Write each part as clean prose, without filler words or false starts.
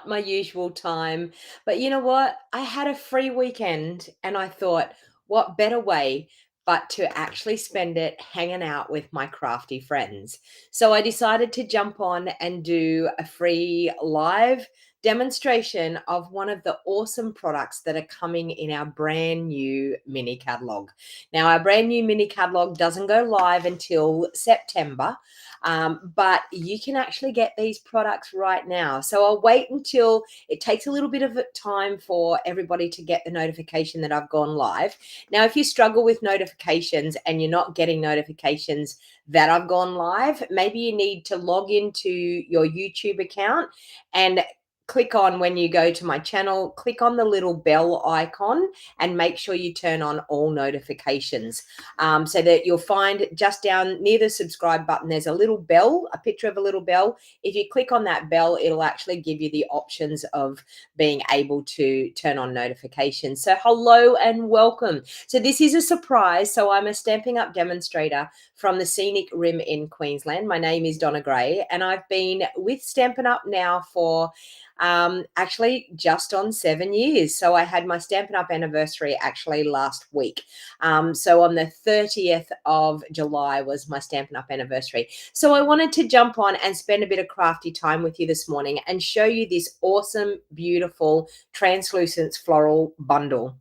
my usual time. But you know what? I had a free weekend and I thought, what better way but to actually spend it hanging out with my crafty friends. So I decided to jump on and do a free live demonstration of one of the awesome products that are coming in our brand new mini catalog. Now, our brand new mini catalog doesn't go live until September. But you can actually get these products right now. So I'll wait until it takes a little bit of time for everybody to get the notification that I've gone live. Now, if you struggle with notifications and you're not getting notifications that I've gone live, maybe you need to log into your YouTube account and click on, when you go to my channel, click on the little bell icon and make sure you turn on all notifications, so that you'll find just down near the subscribe button, there's a little bell, a picture of a little bell. If you click on that bell, it'll actually give you the options of being able to turn on notifications. So hello and welcome. So this is a surprise. So I'm a Stampin' Up demonstrator from the scenic rim in Queensland. My name is Donna, and I've been with Stampin' Up now for actually just on 7 years. So I had my Stampin' Up anniversary actually last week. So on the 30th of July was my Stampin' Up anniversary. So I wanted to jump on and spend a bit of crafty time with you this morning and show you this awesome, beautiful translucent floral bundle,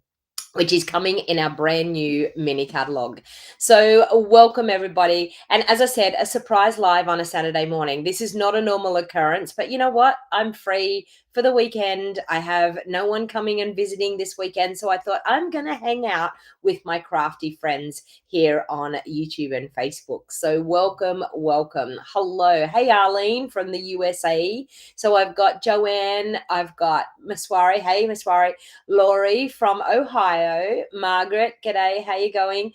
which is coming in our brand new mini catalog. So welcome everybody. And as I said, a surprise live on a Saturday morning. This is not a normal occurrence, but you know what? I'm free for the weekend. I have no one coming and visiting this weekend. So I thought I'm going to hang out with my crafty friends here on YouTube and Facebook. So welcome, welcome. Hello. Hey, Arlene from the USA. So I've got Joanne. I've got Maswari. Hey, Maswari. Laurie from Ohio, Margaret, g'day, how you going?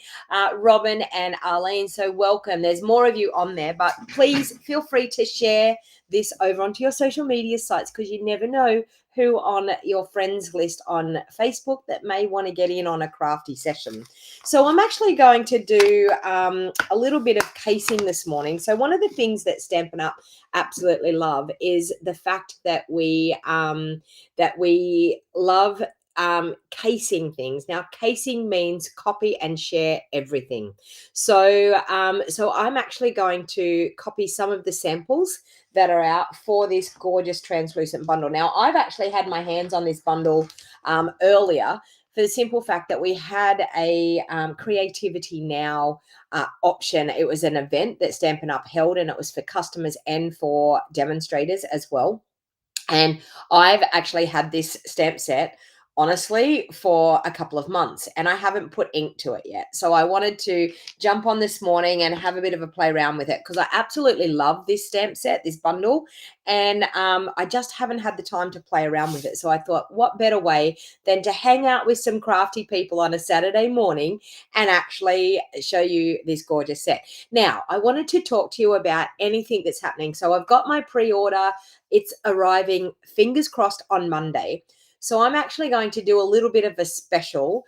Robin and Arlene, so welcome. There's more of you on there, but please feel free to share this over onto your social media sites, because you never know who on your friends list on Facebook that may want to get in on a crafty session. So I'm actually going to do a little bit of casing this morning. So one of the things that Stampin' Up absolutely love is the fact that we love casing things. Now, casing means copy and share everything. So I'm actually going to copy some of the samples that are out for this gorgeous translucent bundle. Now, I've actually had my hands on this bundle earlier, for the simple fact that we had a Creativity Now option. It was an event that Stampin' Up held, and it was for customers and for demonstrators as well. And I've actually had this stamp set, honestly, for a couple of months, and I haven't put ink to it yet. So I wanted to jump on this morning and have a bit of a play around with it, because I absolutely love this stamp set, this bundle, and I just haven't had the time to play around with it. So I thought, what better way than to hang out with some crafty people on a Saturday morning and actually show you this gorgeous set. Now, I wanted to talk to you about anything that's happening. So I've got my pre-order. It's arriving, fingers crossed, on Monday. So I'm actually going to do a little bit of a special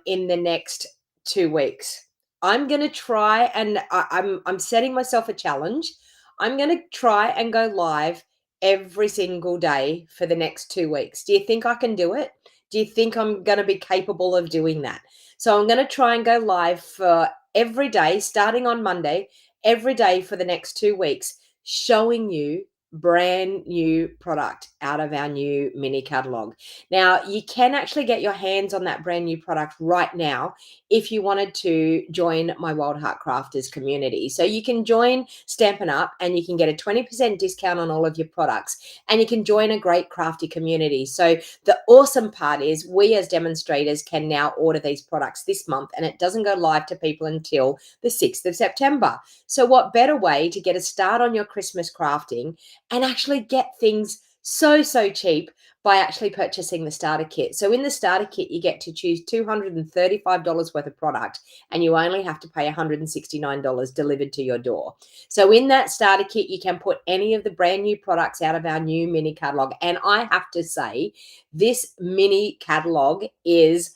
in the next 2 weeks. I'm going to try, and I'm setting myself a challenge. I'm going to try and go live every single day for the next 2 weeks. Do you think I can do it? Do you think I'm going to be capable of doing that? So I'm going to try and go live for every day, starting on Monday, every day for the next 2 weeks, showing you brand new product out of our new mini catalog. Now, you can actually get your hands on that brand new product right now if you wanted to join my Wild Heart Crafters community. So you can join Stampin' Up and you can get a 20% discount on all of your products, and you can join a great crafty community. So the awesome part is we as demonstrators can now order these products this month, and it doesn't go live to people until the 6th of September. So what better way to get a start on your Christmas crafting and actually get things so cheap by actually purchasing the starter kit. So in the starter kit, you get to choose $235 worth of product, and you only have to pay $169 delivered to your door. So in that starter kit, you can put any of the brand new products out of our new mini catalog. And I have to say, this mini catalog is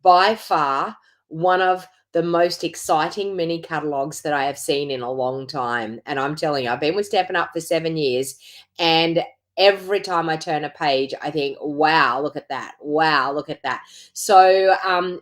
by far one of the most exciting mini catalogs that I have seen in a long time. And I'm telling you, I've been with Stampin' Up for 7 years, and every time I turn a page, I think, wow, look at that. Wow, look at that. So,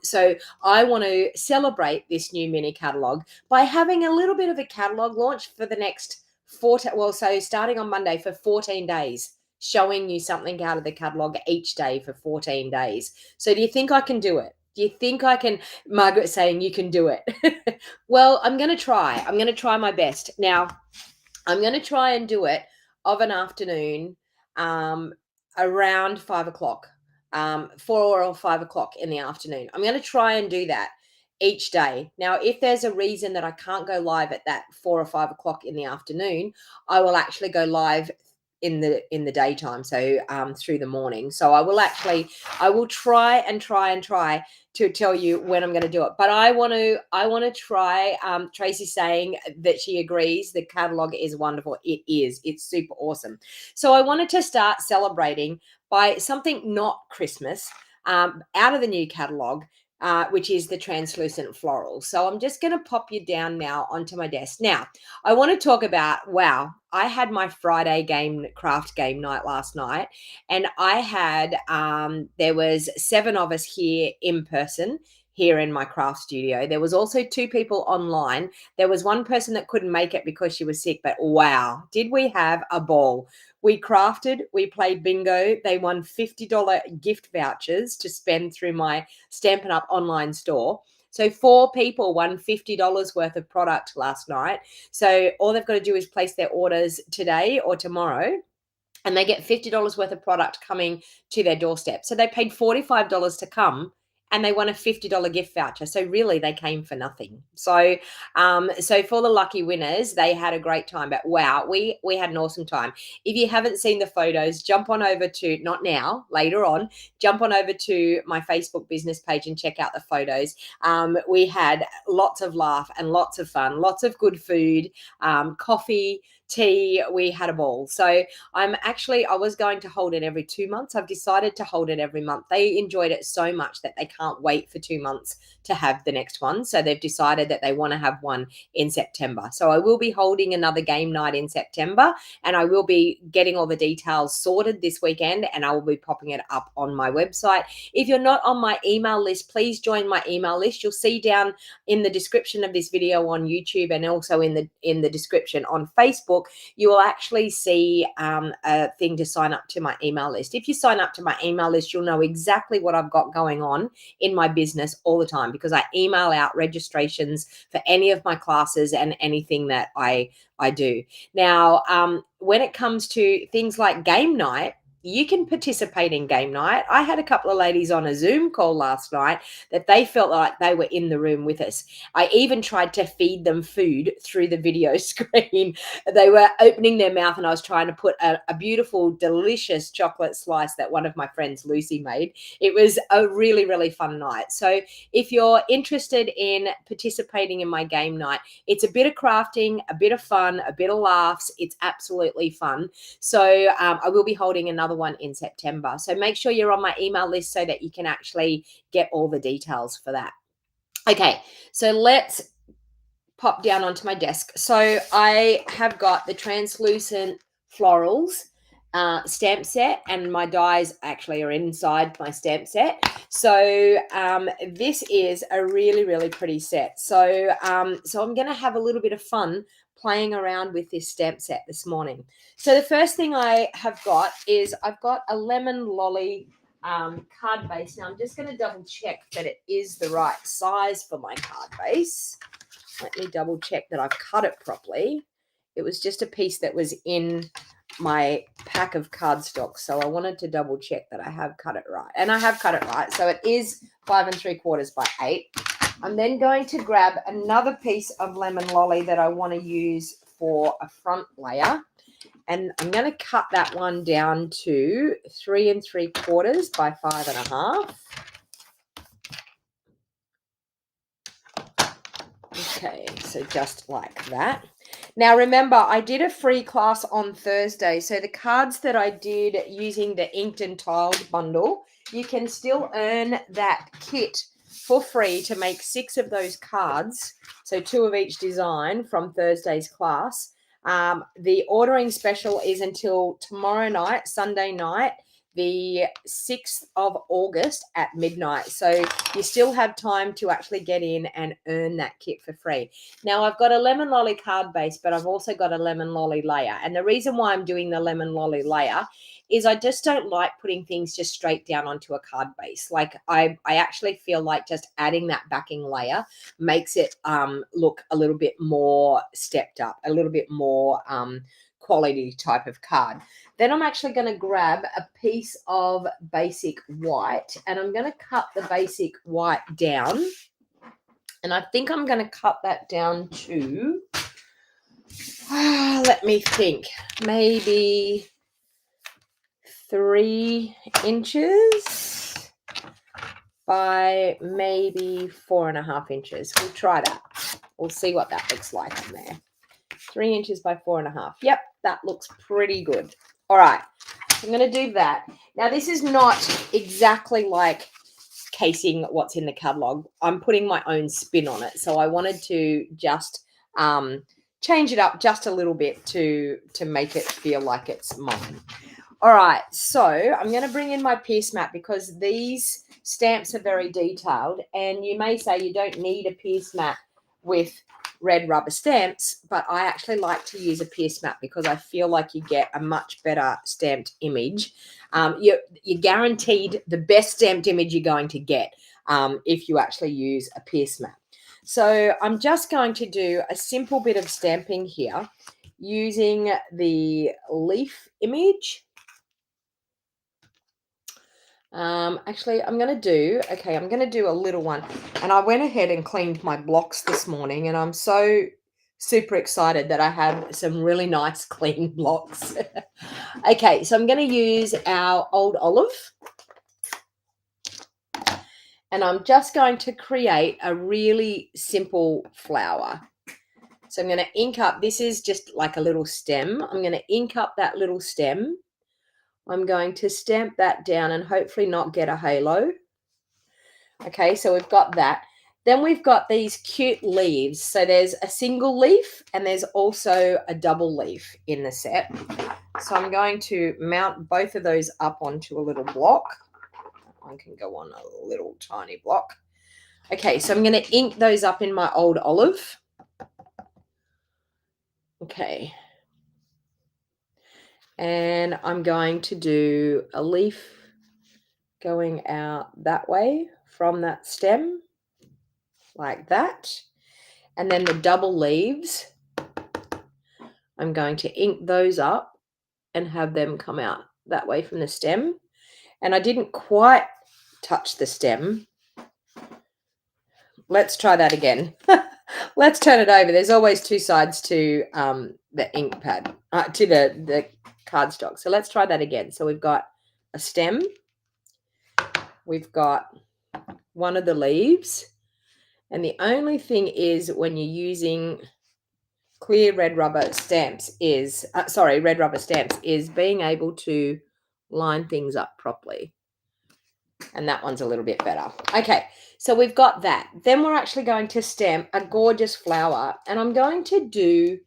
so I want to celebrate this new mini catalog by having a little bit of a catalog launch for the next so starting on Monday for 14 days, showing you something out of the catalog each day for 14 days. So do you think I can do it? Do you think I can? Margaret's saying you can do it. Well, I'm going to try. I'm going to try my best. Now, I'm going to try and do it of an afternoon um, around 5 o'clock, 4 or 5 o'clock in the afternoon. I'm going to try and do that each day. Now, if there's a reason that I can't go live at that 4 or 5 o'clock in the afternoon, I will actually go live in the daytime, so through the morning. So I will try to tell you when I'm going to do it, but I want to try. Tracy's saying that she agrees the catalog is wonderful. It's super awesome. So I wanted to start celebrating by something not Christmas, out of the new catalog, which is the translucent florals. So I'm just going to pop you down now onto my desk. Now, I want to talk about, wow, I had my Friday craft game night last night, and I had, there was 7 of us here in person here in my craft studio. There was also 2 people online. There was one person that couldn't make it because she was sick, but wow, did we have a ball. We crafted, we played bingo. They won $50 gift vouchers to spend through my Stampin' Up online store. So 4 people won $50 worth of product last night. So all they've got to do is place their orders today or tomorrow, and they get $50 worth of product coming to their doorstep. So they paid $45 to come, and they won a $50 gift voucher. So really, they came for nothing. So, so for the lucky winners, they had a great time. But wow, we had an awesome time. If you haven't seen the photos, jump on over to, not now, later on, jump on over to my Facebook business page and check out the photos. We had lots of laugh and lots of fun, lots of good food, coffee, tea. We had a ball. So I was going to hold it every 2 months. I've decided to hold it every month. They enjoyed it so much that they can't wait for 2 months to have the next one. So they've decided that they want to have one in September. So I will be holding another game night in September, and I will be getting all the details sorted this weekend, and I will be popping it up on my website. If you're not on my email list, please join my email list. You'll see down in the description of this video on YouTube, and also in the description on Facebook, you will actually see a thing to sign up to my email list. If you sign up to my email list, you'll know exactly what I've got going on in my business all the time, because I email out registrations for any of my classes and anything that I do. Now, when it comes to things like game night, you can participate in game night. I had a couple of ladies on a Zoom call last night that they felt like they were in the room with us. I even tried to feed them food through the video screen. They were opening their mouth, and I was trying to put a beautiful, delicious chocolate slice that one of my friends, Lucy, made. It was a really, really fun night. So if you're interested in participating in my game night, it's a bit of crafting, a bit of fun, a bit of laughs. It's absolutely fun. So I will be holding another one in September. So make sure you're on my email list so that you can actually get all the details for that. Okay, so let's pop down onto my desk. So I have got the translucent florals stamp set, and my dies actually are inside my stamp set. So this is a really, really pretty set. So so I'm going to have a little bit of fun playing around with this stamp set this morning. So the first thing I have got is I've got a lemon lolly card base. Now I'm just going to double check that it is the right size for my card base. Let me double check that I've cut it properly. It was just a piece that was in my pack of cardstock, so I wanted to double check that I have cut it right, and I have cut it right. So it is 5 3/4 by 8. I'm then going to grab another piece of lemon lolly that I want to use for a front layer, and I'm going to cut that one down to 3 3/4 by 5 1/2. Okay, so just like that. Now, remember, I did a free class on Thursday. So the cards that I did using the Inked and Tiled bundle, you can still earn that kit for free to make 6 of those cards. So 2 of each design from Thursday's class. The ordering special is until tomorrow night, Sunday night, the 6th of August at midnight. So you still have time to actually get in and earn that kit for free. Now, I've got a lemon lolly card base, but I've also got a lemon lolly layer. And the reason why I'm doing the lemon lolly layer is I just don't like putting things just straight down onto a card base. Like I actually feel like just adding that backing layer makes it look a little bit more stepped up, a little bit more quality type of card. Then I'm actually going to grab a piece of basic white and I'm going to cut the basic white down. And I think I'm going to cut that down to, let me think, maybe 3 inches by maybe 4.5 inches. We'll try that. We'll see what that looks like on there. 3 inches by 4.5. Yep, that looks pretty good. All right, I'm going to do that. Now, this is not exactly like casing what's in the catalog. I'm putting my own spin on it. So I wanted to just change it up just a little bit to make it feel like it's mine. All right, so I'm going to bring in my pierce mat because these stamps are very detailed, and you may say you don't need a pierce mat with red rubber stamps, but I actually like to use a pierce mat because I feel like you get a much better stamped image. You're guaranteed the best stamped image you're going to get if you actually use a pierce mat. So I'm just going to do a simple bit of stamping here using the leaf image. Actually, I'm going to do a little one. And I went ahead and cleaned my blocks this morning, and I'm so super excited that I have some really nice clean blocks. Okay, so I'm going to use our old olive. And I'm just going to create a really simple flower. So I'm going to ink up, this is just like a little stem. I'm going to ink up that little stem. I'm going to stamp that down and hopefully not get a halo. Okay, so we've got that. Then we've got these cute leaves. So there's a single leaf and there's also a double leaf in the set. So I'm going to mount both of those up onto a little block. One can go on a little tiny block. Okay, so I'm going to ink those up in my old olive. Okay. And I'm going to do a leaf going out that way from that stem, like that. And then the double leaves, I'm going to ink those up and have them come out that way from the stem. And I didn't quite touch the stem. Let's try that again. Let's turn it over. There's always two sides to the ink pad, to the cardstock. So let's try that again. So we've got a stem. We've got one of the leaves. And the only thing is when you're using clear red rubber stamps is, red rubber stamps is being able to line things up properly. And that one's a little bit better. Okay, so we've got that. Then we're actually going to stamp a gorgeous flower. And I'm going to do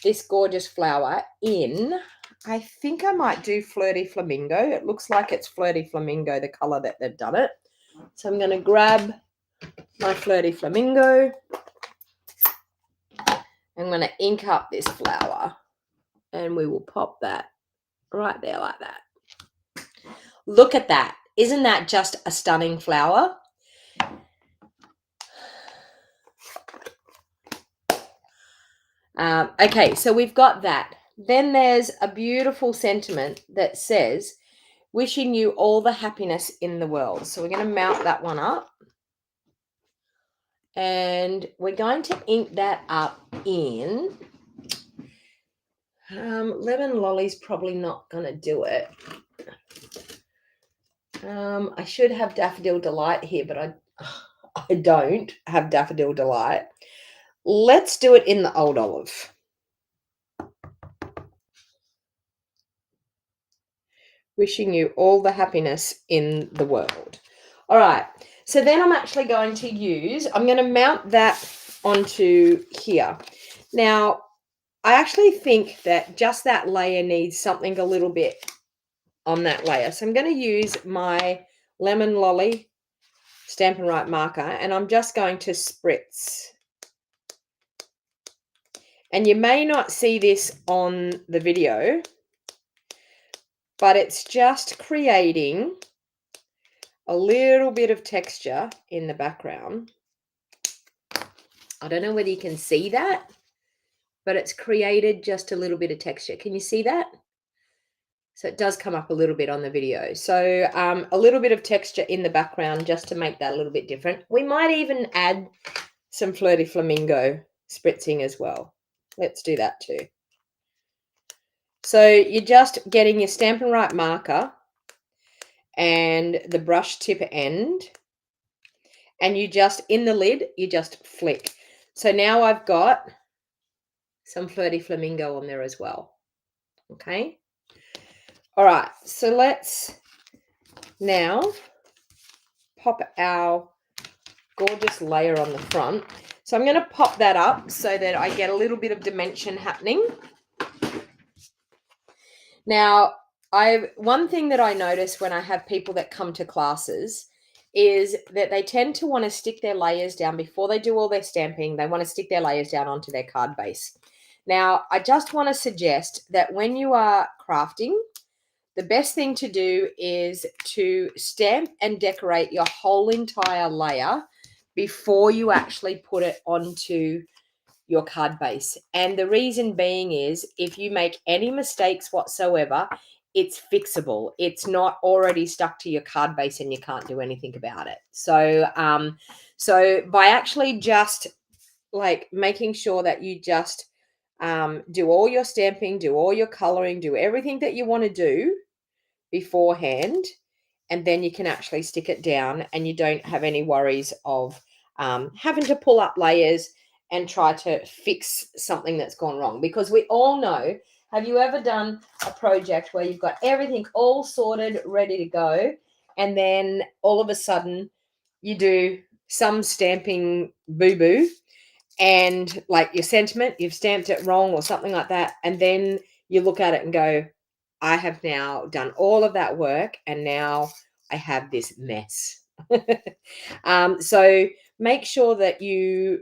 this gorgeous flower in, I think I might do Flirty Flamingo. It looks like it's Flirty Flamingo, the color that they've done it. So I'm going to grab my Flirty Flamingo. I'm going to ink up this flower. And we will pop that right there like that. Look at that. Isn't that just a stunning flower? Okay, so we've got that. Then there's a beautiful sentiment that says, wishing you all the happiness in the world. So we're going to mount that one up. And we're going to ink that up in, Lemon Lolly's probably not going to do it. I should have Daffodil Delight here, but I don't have Daffodil Delight. Let's do it in the old olive. Wishing you all the happiness in the world. All right. So then I'm actually going to use, I'm going to mount that onto here. Now, I actually think that just that layer needs something a little bit on that layer. So I'm going to use my Lemon Lolly Stampin' Up marker, and I'm just going to spritz. And you may not see this on the video, but it's just creating a little bit of texture in the background. I don't know whether you can see that, but it's created just a little bit of texture. Can you see that? So it does come up a little bit on the video. So a little bit of texture in the background just to make that a little bit different. We might even add some Flirty Flamingo spritzing as well. Let's do that too. So you're just getting your Stampin' Up marker and the brush tip end, and you just, in the lid, you just flick. So now I've got some Flirty Flamingo on there as well. Okay. All right. So let's now pop our gorgeous layer on the front. So I'm going to pop that up so that I get a little bit of dimension happening. Now, one thing that I notice when I have people that come to classes is that they tend to want to stick their layers down before they do all their stamping. They want to stick their layers down onto their card base. Now, I just want to suggest that when you are crafting, the best thing to do is to stamp and decorate your whole entire layer before you actually put it onto your card base. And the reason being is if you make any mistakes whatsoever, it's fixable. It's not already stuck to your card base and you can't do anything about it. So so by actually just like making sure that you just do all your stamping, do all your coloring, do everything that you want to do beforehand, and then you can actually stick it down and you don't have any worries of having to pull up layers and try to fix something that's gone wrong. Because we all know, have you ever done a project where you've got everything all sorted, ready to go, and then all of a sudden you do some stamping boo-boo and like your sentiment, you've stamped it wrong or something like that, and then you look at it and go, I have now done all of that work and now I have this mess. So make sure that you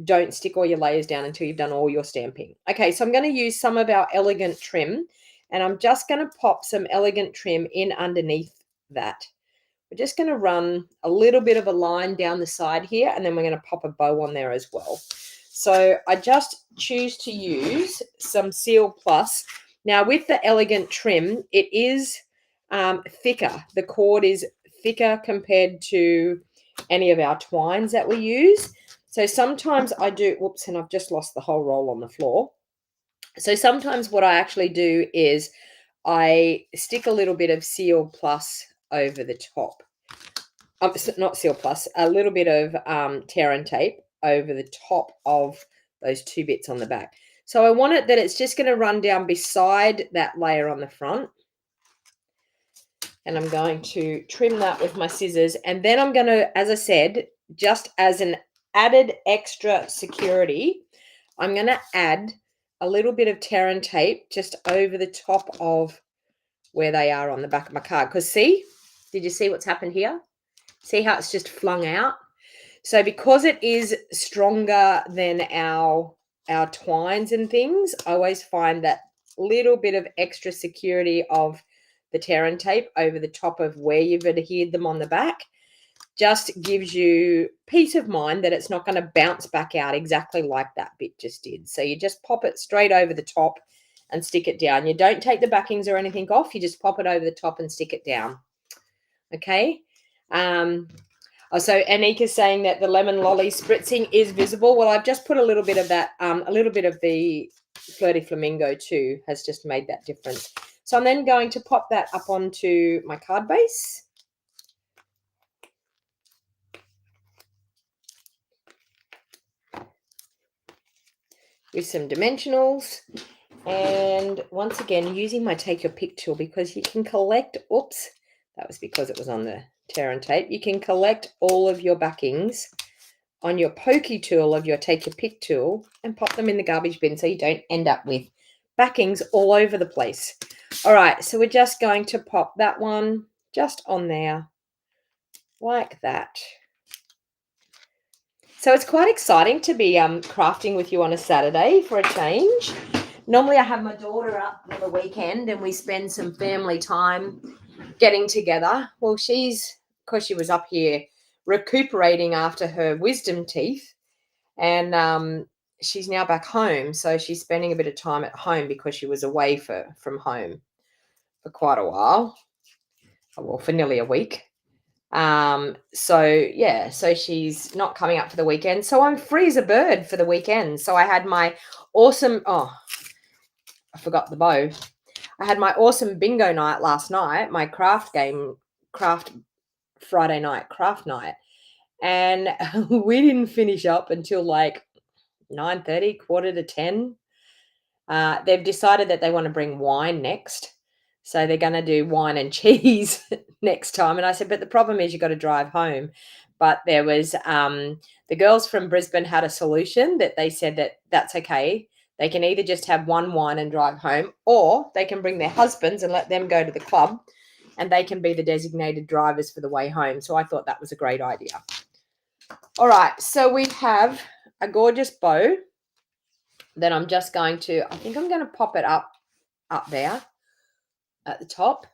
don't stick all your layers down until you've done all your stamping. Okay, so I'm going to use some of our elegant trim, and I'm just going to pop some elegant trim in underneath that. We're just going to run a little bit of a line down the side here, and then we're going to pop a bow on there as well. So I just choose to use some Seal Plus. Now with the elegant trim, it is thicker. The cord is thicker compared to any of our twines that we use. So sometimes I do, whoops, and I've just lost the whole roll on the floor. So sometimes what I actually do is I stick a little bit of Seal Plus over the top. Not Seal Plus, a little bit of tear and tape over the top of those two bits on the back. So I want it that it's just going to run down beside that layer on the front. And I'm going to trim that with my scissors. And then I'm going to, as I said, just as an added extra security, I'm going to add a little bit of tear and tape just over the top of where they are on the back of my card. Because see, did you see what's happened here? See how it's just flung out? So because it is stronger than our twines and things, I always find that little bit of extra security of the tear and tape over the top of where you've adhered them on the back just gives you peace of mind that it's not going to bounce back out exactly like that bit just did. So you just pop it straight over the top and stick it down. You don't take the backings or anything off. You just pop it over the top and stick it down. Okay. So Anika's saying that the lemon lolly spritzing is visible. Well, I've just put a little bit of that, a little bit of the Flirty Flamingo too has just made that difference. So I'm then going to pop that up onto my card base. With some dimensionals. And once again, using my Take Your Pick tool, because you can collect, oops, that was because it was on the tear and tape. You can collect all of your backings on your pokey tool of your take your pick tool and pop them in the garbage bin so you don't end up with backings all over the place. All right, so we're just going to pop that one just on there like that. So it's quite exciting to be crafting with you on a Saturday for a change. Normally I have my daughter up for the weekend and we spend some family time getting together. Well, because she was up here recuperating after her wisdom teeth, and she's now back home. So she's spending a bit of time at home because she was away from home for quite a while. Well, for nearly a week. So she's not coming up for the weekend. So I'm free as a bird for the weekend. So I had my awesome, I forgot the bow. I had my awesome bingo night last night, my craft Friday night craft night. And we didn't finish up until like 9:30, quarter to 10. They've decided that they want to bring wine next. So they're going to do wine and cheese next time. And I said, but the problem is you've got to drive home. But there was the girls from Brisbane had a solution that they said that that's okay. They can either just have one wine and drive home, or they can bring their husbands and let them go to the club and they can be the designated drivers for the way home. So I thought that was a great idea. All right, so we have a gorgeous bow that I'm just going to, I think I'm going to pop it up there at the top.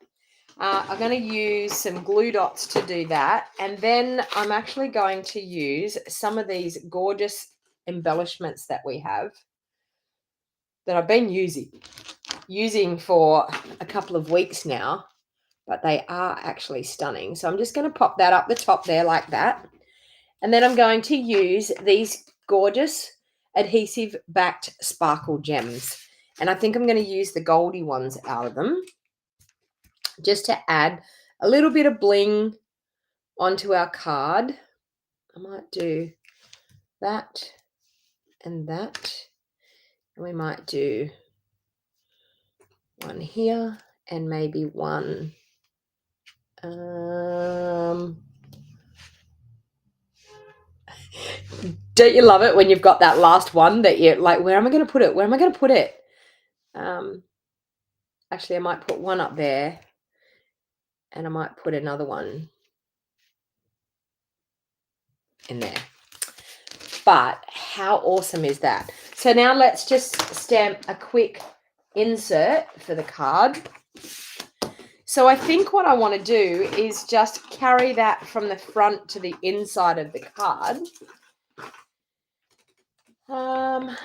I'm going to use some glue dots to do that. And then I'm actually going to use some of these gorgeous embellishments that we have that I've been using for a couple of weeks now, but they are actually stunning. So I'm just going to pop that up the top there like that. And then I'm going to use these gorgeous adhesive backed sparkle gems. And I think I'm going to use the goldy ones out of them just to add a little bit of bling onto our card. I might do that and that. And we might do one here and maybe one. Don't you love it when you've got that last one that you're like, where am I going to put it? Where am I going to put it? Actually, I might put one up there and I might put another one in there. But how awesome is that? So now let's just stamp a quick insert for the card. So I think what I want to do is just carry that from the front to the inside of the card. I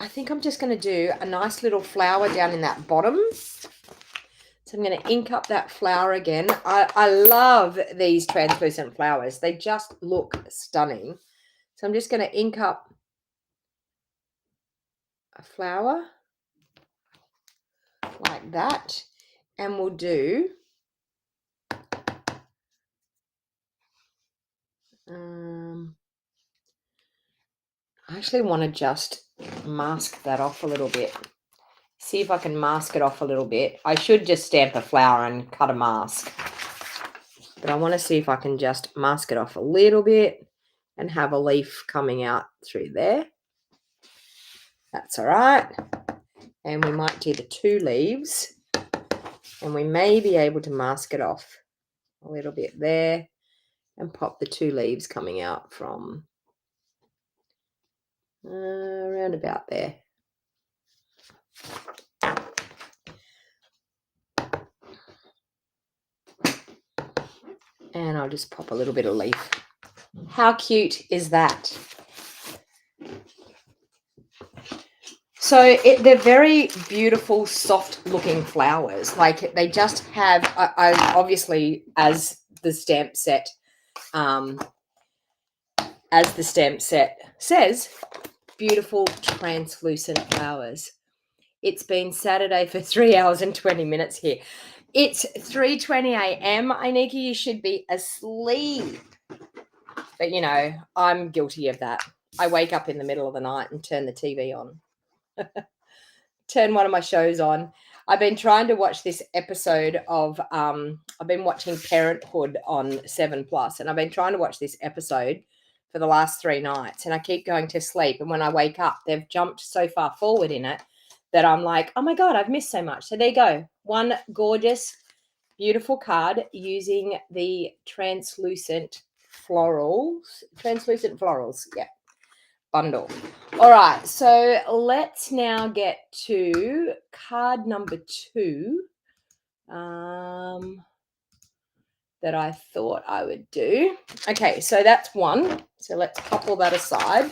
think I'm just going to do a nice little flower down in that bottom. So I'm going to ink up that flower again. I love these translucent flowers. They just look stunning. So I'm just going to ink up a flower like that. And we'll do I actually want to just mask that off a little bit. See if I can mask it off a little bit. I should just stamp a flower and cut a mask. But I want to see if I can just mask it off a little bit and have a leaf coming out through there. That's all right. And we might do the two leaves. And we may be able to mask it off a little bit there and pop the two leaves coming out from around about there. And I'll just pop a little bit of leaf. How cute is that? So they're very beautiful, soft-looking flowers. Like they just have, I obviously, as the stamp set says, beautiful translucent flowers. It's been Saturday for 3 hours and 20 minutes here. It's 3:20 a.m. Inika, you should be asleep. But, you know, I'm guilty of that. I wake up in the middle of the night and turn the TV on. Turn one of my shows on. I've been trying to watch this episode of I've been watching Parenthood on 7 Plus, and I've been trying to watch this episode for the last 3 nights, and I keep going to sleep, and when I wake up, they've jumped so far forward in it that I'm like, oh my God, I've missed so much. So there you go. One gorgeous, beautiful card using the translucent florals, yeah, bundle. All right, so let's now get to card number 2 that I thought I would do. Okay, so that's one. So let's pop all that aside.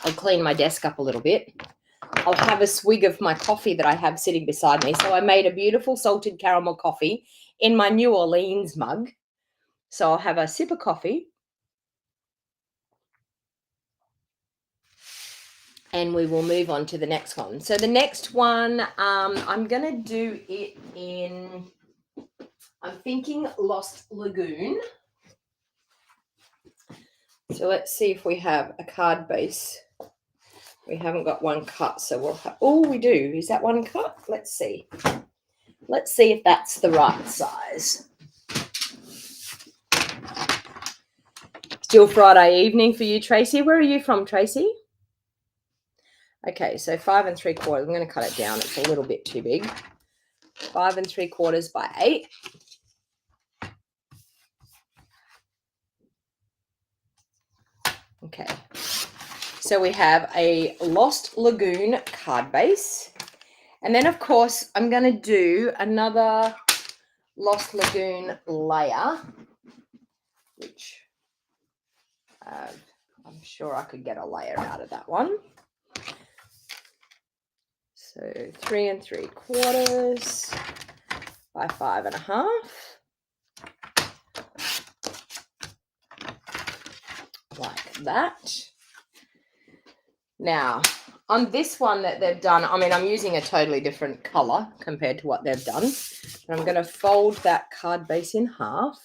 I'll clean my desk up a little bit. I'll have a swig of my coffee that I have sitting beside me. So I made a beautiful salted caramel coffee in my New Orleans mug. So I'll have a sip of coffee. And we will move on to the next one. So the next one, I'm going to do it in, I'm thinking Lost Lagoon. So let's see if we have a card base. We haven't got one cut, so we'll have, oh, we do. Is that one cut? Let's see. Let's see if that's the right size. Still Friday evening for you, Tracy. Where are you from, Tracy? Okay, so 5 3/4. I'm going to cut it down. It's a little bit too big. 5 3/4 by 8. Okay, so we have a Lost Lagoon card base. And then, of course, I'm going to do another Lost Lagoon layer, which I'm sure I could get a layer out of that one. So 3 3/4 by 5 1/2. Like that. Now, on this one that they've done, I mean, I'm using a totally different color compared to what they've done. And I'm going to fold that card base in half.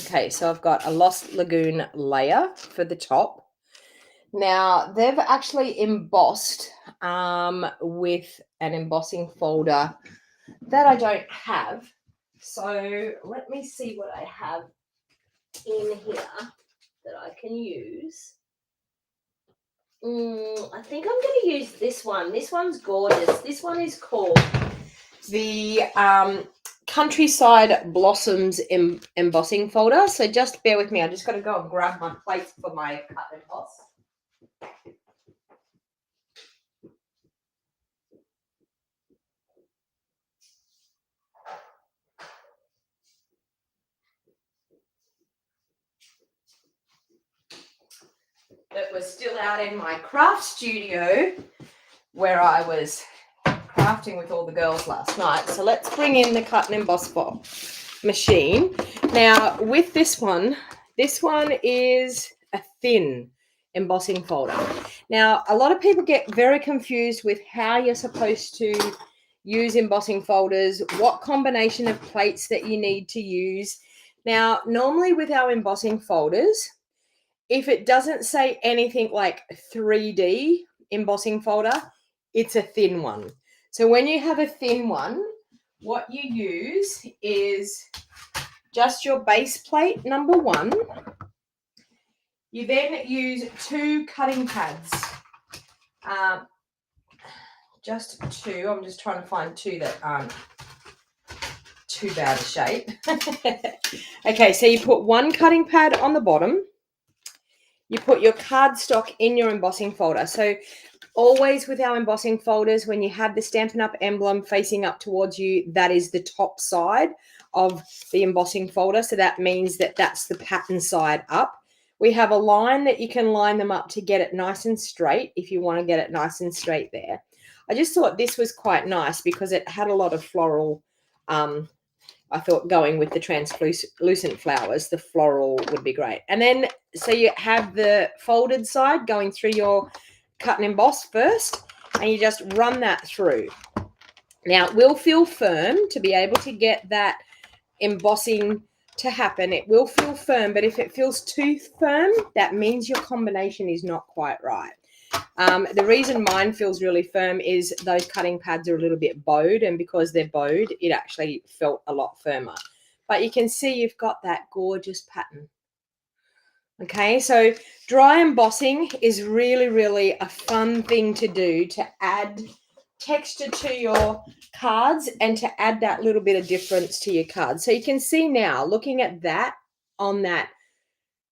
Okay, so I've got a Lost Lagoon layer for the top. Now, they've actually embossed with an embossing folder that I don't have. So let me see what I have in here that I can use. I think I'm going to use this one. This one's gorgeous. This one is called the Countryside Blossoms embossing folder. So just bear with me. I just got to go and grab my plate for my cut and emboss. That was still out in my craft studio where I was crafting with all the girls last night. So let's bring in the cut and emboss machine. Now with this one is a thin embossing folder. Now a lot of people get very confused with how you're supposed to use embossing folders, what combination of plates that you need to use. Now normally with our embossing folders, if it doesn't say anything like 3D embossing folder, it's a thin one. So when you have a thin one, what you use is just your base plate, number 1. You then use 2 cutting pads. Just 2. I'm just trying to find 2 that aren't too bad a shape. Okay, so you put 1 cutting pad on the bottom. You put your cardstock in your embossing folder. So always with our embossing folders, when you have the Stampin' Up emblem facing up towards you, that is the top side of the embossing folder. So that means that that's the pattern side up. We have a line that you can line them up to get it nice and straight if you want to get it nice and straight there. I just thought this was quite nice because it had a lot of floral. I thought going with the translucent flowers, the floral would be great. And then, so you have the folded side going through your cut and emboss first, and you just run that through. Now, it will feel firm to be able to get that embossing to happen. It will feel firm, but if it feels too firm, that means your combination is not quite right. The reason mine feels really firm is those cutting pads are a little bit bowed, and because they're bowed, it actually felt a lot firmer. But you can see you've got that gorgeous pattern. Okay, so dry embossing is really, really a fun thing to do to add texture to your cards and to add that little bit of difference to your cards. So you can see now, looking at that on that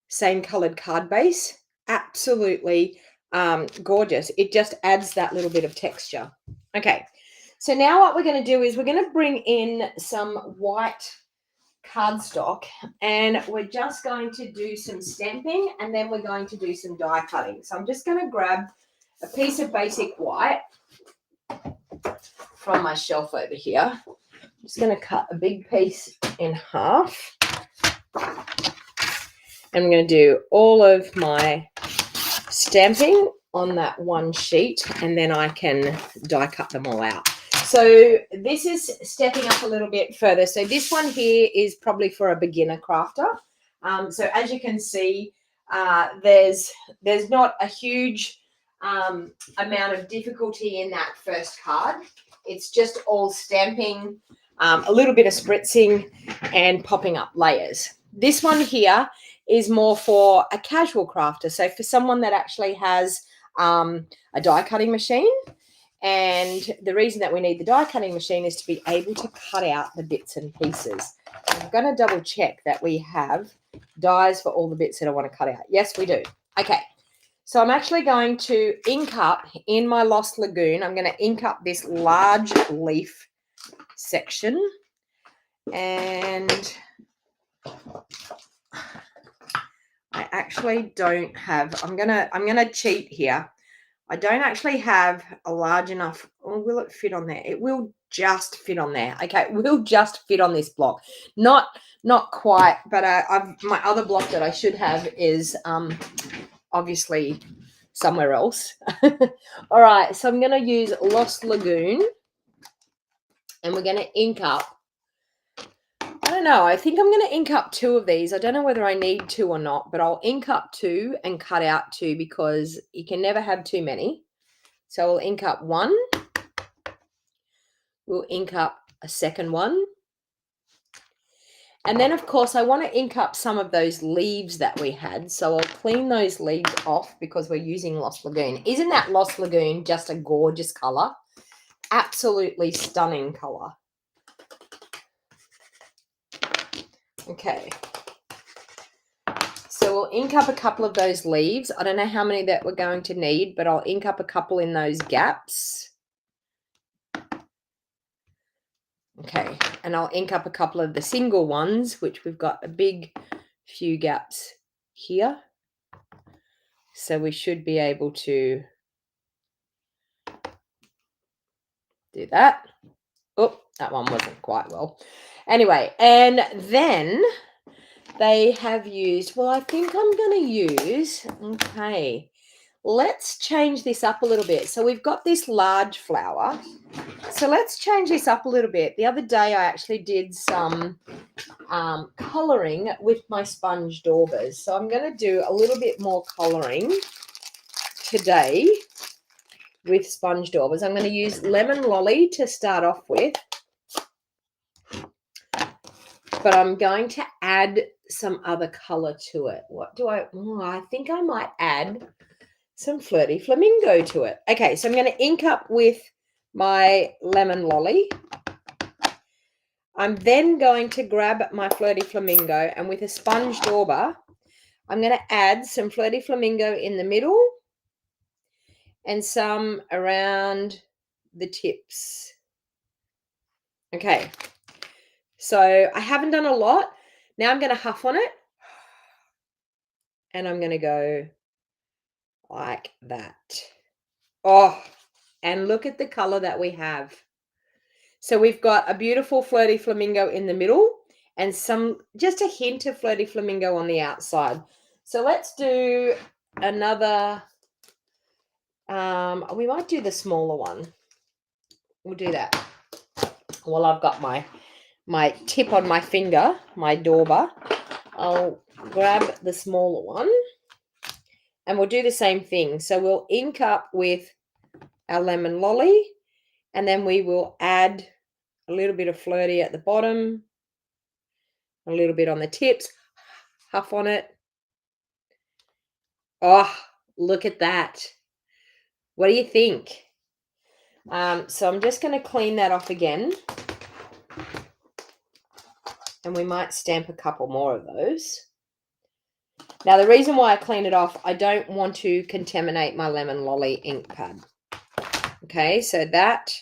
same colored card base, absolutely gorgeous. It just adds that little bit of texture. Okay, so now what we're going to do is we're going to bring in some white cardstock, and we're just going to do some stamping, and then we're going to do some die cutting. So I'm just going to grab a piece of basic white from my shelf over here. I'm just going to cut a big piece in half. I'm going to do all of my stamping on that one sheet, and then I can die cut them all out. So this is stepping up a little bit further. So this one here is probably for a beginner crafter. So as you can see, there's not a huge amount of difficulty in that first card. It's just all stamping, a little bit of spritzing, and popping up layers. This one here is more for a casual crafter. So for someone that actually has a die cutting machine. And the reason that we need the die cutting machine is to be able to cut out the bits and pieces. I'm going to double check that we have dies for all the bits that I want to cut out. Yes, we do. Okay. So I'm actually going to ink up in my Lost Lagoon. I'm going to ink up this large leaf section. And I actually don't have, I'm gonna cheat here. I don't actually have a large enough, or will it fit on there? It will just fit on there. Okay, it will just fit on this block. Not quite, but my other block that I should have is obviously somewhere else. All right, so I'm gonna use Lost Lagoon, and we're gonna ink up. I don't know. I think I'm going to ink up 2 of these. I don't know whether I need 2 or not, but I'll ink up 2 and cut out 2 because you can never have too many. So we'll ink up 1. We'll ink up a second one. And then, of course, I want to ink up some of those leaves that we had. So I'll clean those leaves off because we're using Lost Lagoon. Isn't that Lost Lagoon just a gorgeous color? Absolutely stunning color. Okay, so we'll ink up a couple of those leaves. I don't know how many that we're going to need, but I'll ink up a couple in those gaps. Okay, and I'll ink up a couple of the single ones, which we've got a big few gaps here. So we should be able to do that. Oh, that one wasn't quite well. Anyway, and then they have used, well, I think I'm going to use, okay, let's change this up a little bit. So we've got this large flower. So let's change this up a little bit. The other day I actually did some colouring with my sponge daubers. So I'm going to do a little bit more colouring today with sponge daubers. I'm going to use Lemon Lolly to start off with. But I'm going to add some other colour to it. What do I think I might add some Flirty Flamingo to it. Okay, so I'm going to ink up with my Lemon Lolly. I'm then going to grab my Flirty Flamingo, and with a sponge dauber, I'm going to add some Flirty Flamingo in the middle and some around the tips. Okay. So I haven't done a lot. Now I'm going to huff on it. And I'm going to go like that. Oh, and look at the color that we have. So we've got a beautiful Flirty Flamingo in the middle and just a hint of Flirty Flamingo on the outside. So let's do another, we might do the smaller one. We'll do that. Well, I've got my my tip on my finger, my dauber, I'll grab the smaller one and we'll do the same thing. So we'll ink up with our lemon lolly and then we will add a little bit of flirty at the bottom, a little bit on the tips, huff on it. Oh, look at that. What do you think? So I'm just going to clean that off again. And we might stamp a couple more of those. Now, the reason why I clean it off, I don't want to contaminate my lemon lolly ink pad. Okay, so that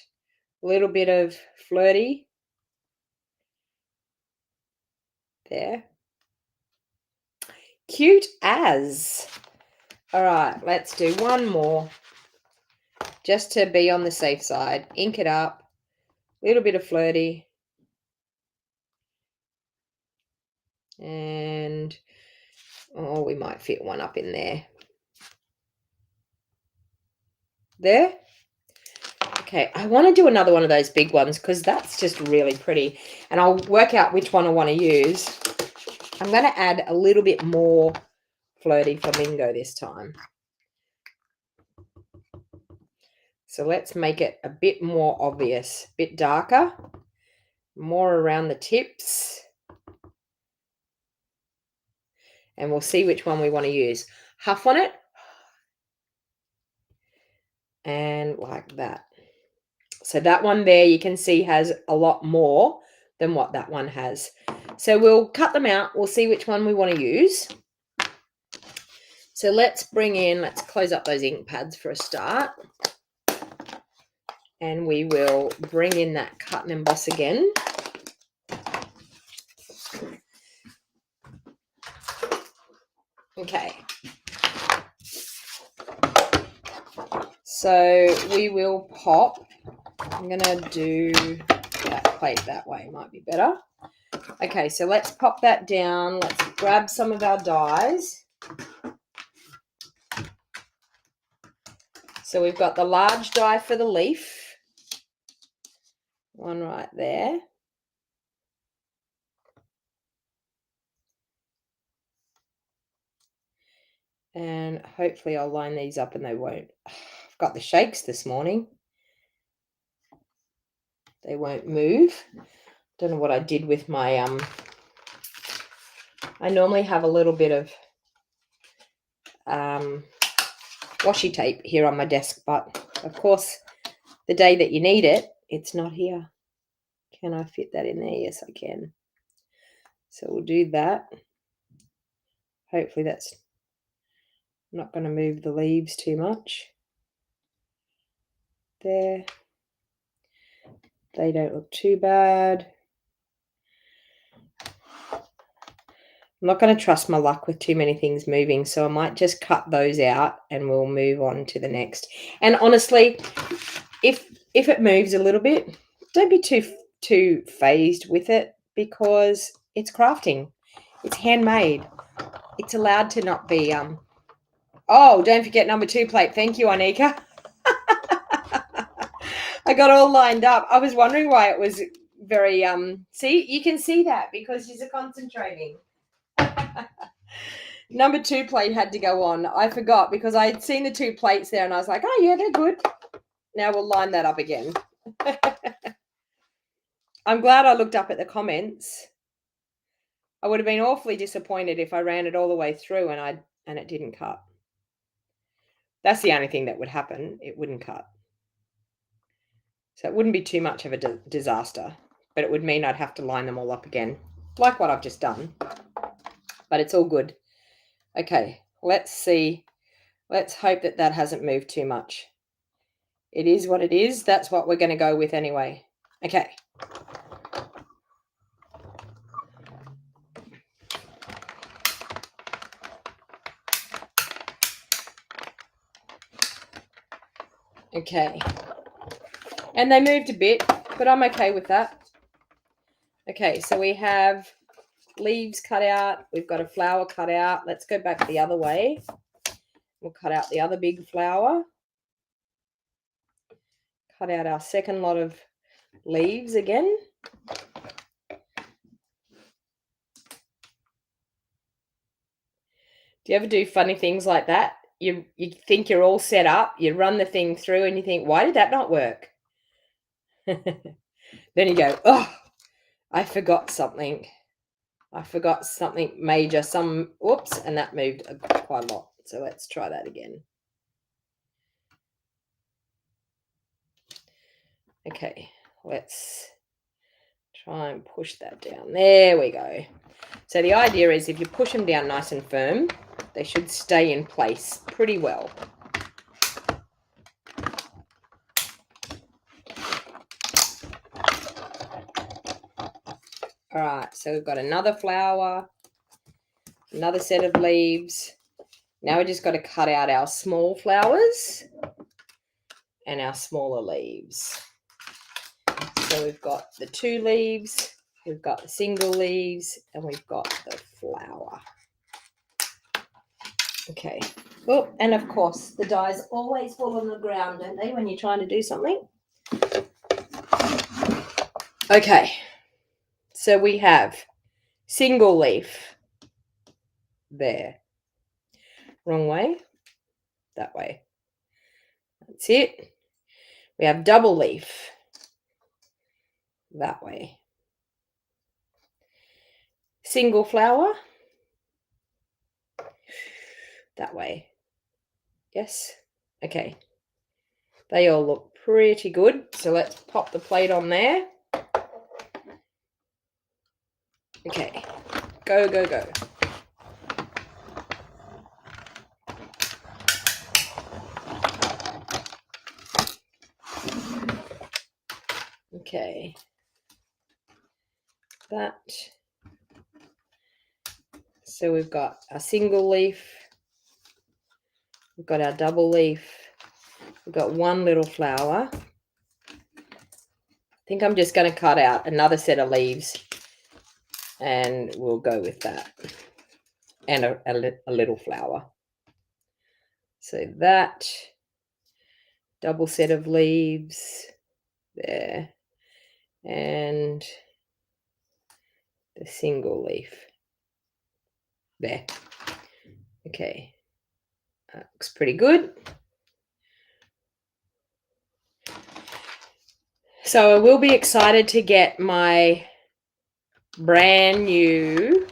little bit of flirty there. Cute as. All right, let's do one more just to be on the safe side. Ink it up, a little bit of flirty. And, oh, we might fit one up in there. There. Okay, I want to do another one of those big ones because that's just really pretty. And I'll work out which one I want to use. I'm going to add a little bit more flirty flamingo this time. So let's make it a bit more obvious, a bit darker, more around the tips. And we'll see which one we want to use. Huff on it. And like that. So that one there you can see has a lot more than what that one has. So we'll cut them out. We'll see which one we want to use. So let's close up those ink pads for a start. And we will bring in that cut and emboss again. Okay. So we will pop. I'm going to do that plate that way. Might be better. Okay, so let's pop that down. Let's grab some of our dies. So we've got the large die for the leaf. One right there. And hopefully I'll line these up and they won't. I've got the shakes this morning. They won't move. Don't know what I did with my I normally have a little bit of washi tape here on my desk, but of course the day that you need it, it's not here. Can I fit that in there? Yes, I can. So we'll do that. Hopefully that's not going to move the leaves too much. There. They don't look too bad. I'm not going to trust my luck with too many things moving, so I might just cut those out and we'll move on to the next. And honestly, if it moves a little bit, don't be too phased with it because it's crafting. It's handmade. It's allowed to not be oh, don't forget number 2 plate. Thank you, Anika. I got all lined up. I was wondering why it was very see, you can see that because she's concentrating. Number 2 plate had to go on. I forgot because I had seen the 2 plates there and I was like, oh yeah, they're good. Now we'll line that up again. I'm glad I looked up at the comments. I would have been awfully disappointed if I ran it all the way through and it didn't cut. That's the only thing that would happen. It wouldn't cut. So it wouldn't be too much of a disaster, but it would mean I'd have to line them all up again, like what I've just done. But it's all good. Okay, let's see. Let's hope that that hasn't moved too much. It is what it is. That's what we're going to go with anyway. Okay. Okay. And they moved a bit, but I'm okay with that. Okay, so we have leaves cut out. We've got a flower cut out. Let's go back the other way. We'll cut out the other big flower. Cut out our second lot of leaves again. Do you ever do funny things like that? You think you're all set up, you run the thing through and you think, "Why did that not work?" Then you go, "Oh, I forgot something. I forgot something major, whoops, and that moved quite a lot." So let's try that again. Okay, let's try and push that down. There we go. So the idea is if you push them down nice and firm, they should stay in place pretty well. All right, so we've got another flower, another set of leaves. Now we just got to cut out our small flowers and our smaller leaves. So we've got the 2 leaves, we've got the single leaves, and we've got the flower. Okay. Oh, and of course, the dies always fall on the ground, don't they, when you're trying to do something? Okay. So we have single leaf there. Wrong way. That way. That's it. We have double leaf that way. Single flower that way. Yes. Okay. They all look pretty good. So let's pop the plate on there. Okay. Go, go, go. Okay. That. So we've got our single leaf. We've got our double leaf. We've got one little flower. I think I'm just going to cut out another set of leaves and we'll go with that. And a little flower. So that double set of leaves there and the single leaf there. Okay, that looks pretty good. So I will be excited to get my brand new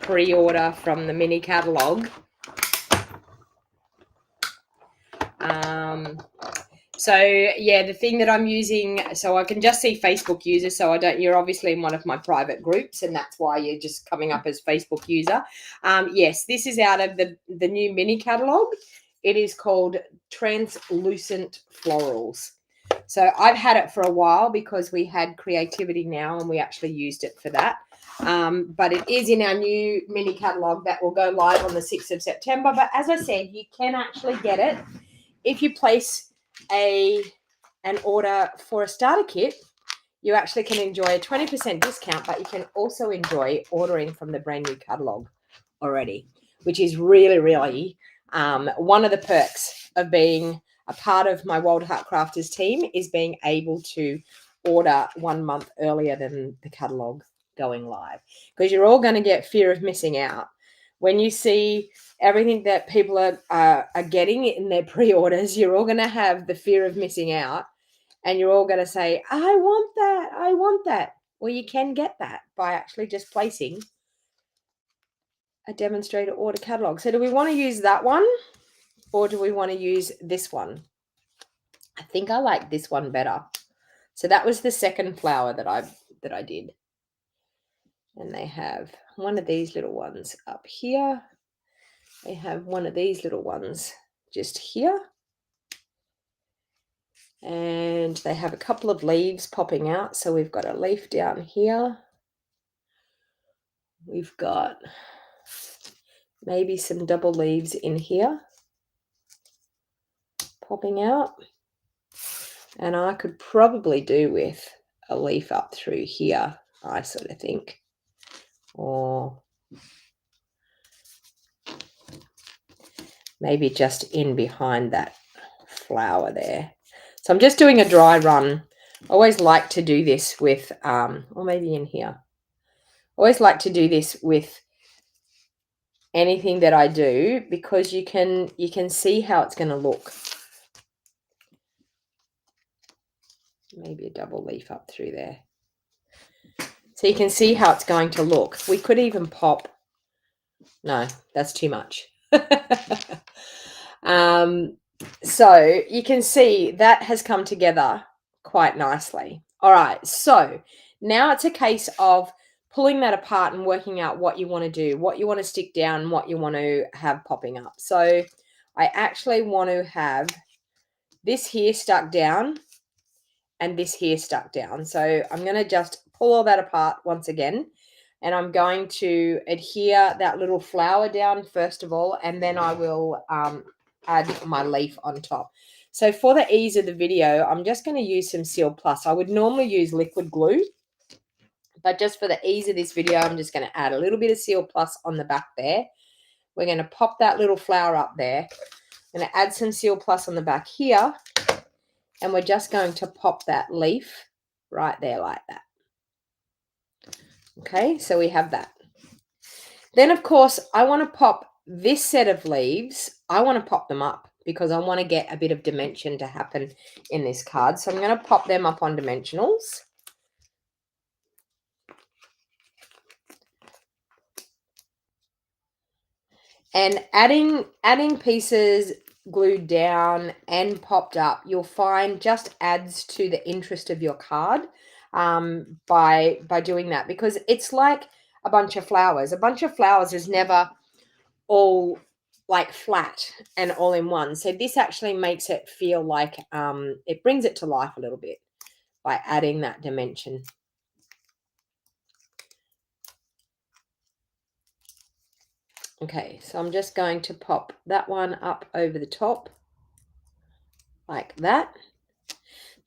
pre-order from the mini catalog. So yeah, the thing that I'm using, so I can just see Facebook users, so you're obviously in one of my private groups and that's why you're just coming up as Facebook user. Yes, this is out of the new mini catalog. It is called Translucent Florals. So I've had it for a while because we had Creativity Now and we actually used it for that. But it is in our new mini catalog that will go live on the 6th of September. But as I said, you can actually get it if you place an order for a starter kit. You actually can enjoy a 20% discount, but you can also enjoy ordering from the brand new catalog already, which is really, really one of the perks of being a part of my Wild Heart Crafters team is being able to order 1 month earlier than the catalog going live, because you're all going to get fear of missing out. When you see everything that people are getting in their pre-orders, you're all going to have the fear of missing out and you're all going to say, I want that, I want that. Well, you can get that by actually just placing a demonstrator order catalog. So do we want to use that one or do we want to use this one? I think I like this one better. So that was the second flower that I did. And they have one of these little ones up here. They have one of these little ones just here. And they have a couple of leaves popping out. So we've got a leaf down here. We've got maybe some double leaves in here popping out. And I could probably do with a leaf up through here, I sort of think. Or maybe just in behind that flower there. So I'm just doing a dry run. I always like to do this with, or maybe in here. I always like to do this with anything that I do, because you can see how it's going to look. Maybe a double leaf up through there. So you can see how it's going to look. We could even pop. No, that's too much. So you can see that has come together quite nicely. All right, so now it's a case of pulling that apart and working out what you want to do, what you want to stick down, what you want to have popping up. So I actually want to have this here stuck down and this here stuck down. So I'm going to just pull all that apart once again, and I'm going to adhere that little flower down first of all, and then I will add my leaf on top. So for the ease of the video, I'm just going to use some Seal Plus. I would normally use liquid glue, but just for the ease of this video, I'm just going to add a little bit of Seal Plus on the back there. We're going to pop that little flower up there. I'm going to add some Seal Plus on the back here, and we're just going to pop that leaf right there like that. Okay, so we have that. Then, of course, I want to pop this set of leaves. I want to pop them up because I want to get a bit of dimension to happen in this card. So I'm going to pop them up on dimensionals. And adding pieces glued down and popped up, you'll find just adds to the interest of your card by doing that, because it's like a bunch of flowers. A bunch of flowers is never all like flat and all in one. So this actually makes it feel like it brings it to life a little bit by adding that dimension. Okay, so I'm just going to pop that one up over the top like that.